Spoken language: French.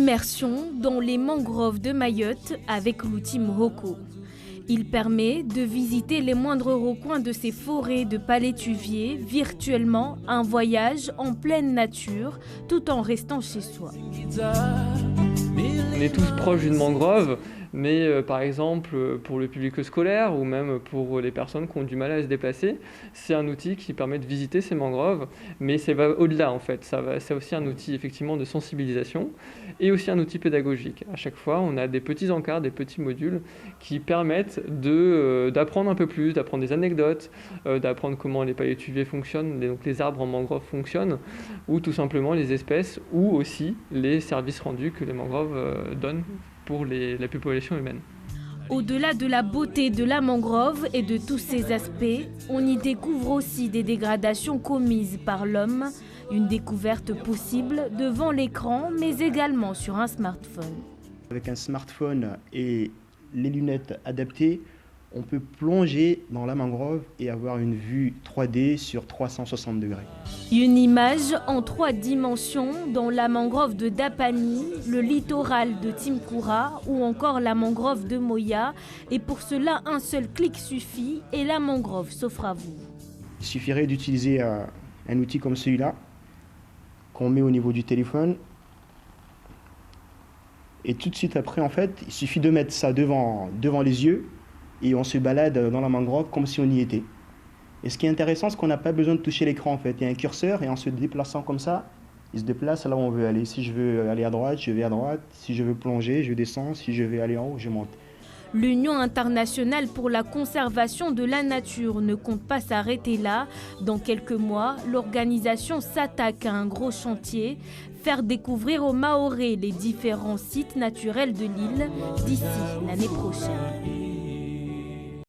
Immersion dans les mangroves de Mayotte avec l'outil Mroko. Il permet de visiter les moindres recoins de ces forêts de palétuviers virtuellement, un voyage en pleine nature tout en restant chez soi. On est tous proches d'une mangrove, mais par exemple pour le public scolaire ou même pour les personnes qui ont du mal à se déplacer, c'est un outil qui permet de visiter ces mangroves, mais ça va au-delà en fait. C'est aussi un outil effectivement de sensibilisation et aussi un outil pédagogique. À chaque fois, on a des petits encarts, des petits modules qui permettent d'apprendre un peu plus, d'apprendre des anecdotes, d'apprendre comment les palétuviers fonctionnent, donc les arbres en mangrove fonctionnent, ou tout simplement les espèces, ou aussi les services rendus que les mangroves donnent pour la population humaine. Au-delà de la beauté de la mangrove et de tous ses aspects, on y découvre aussi des dégradations commises par l'homme, une découverte possible devant l'écran mais également sur un smartphone. Avec un smartphone et les lunettes adaptées, on peut plonger dans la mangrove et avoir une vue 3D sur 360 degrés. Une image en 3 dimensions dans la mangrove de Dapani, le littoral de Timkoura ou encore la mangrove de Moya. Et pour cela, un seul clic suffit et la mangrove s'offre à vous. Il suffirait d'utiliser un outil comme celui-là, qu'on met au niveau du téléphone. Et tout de suite après, en fait, il suffit de mettre ça devant les yeux et on se balade dans la mangrove comme si on y était. Et ce qui est intéressant, c'est qu'on n'a pas besoin de toucher l'écran en fait. Il y a un curseur et en se déplaçant comme ça, il se déplace là où on veut aller. Si je veux aller à droite, je vais à droite. Si je veux plonger, je descends. Si je veux aller en haut, je monte. L'Union internationale pour la conservation de la nature ne compte pas s'arrêter là. Dans quelques mois, l'organisation s'attaque à un gros chantier, faire découvrir aux Mahorais les différents sites naturels de l'île d'ici l'année prochaine.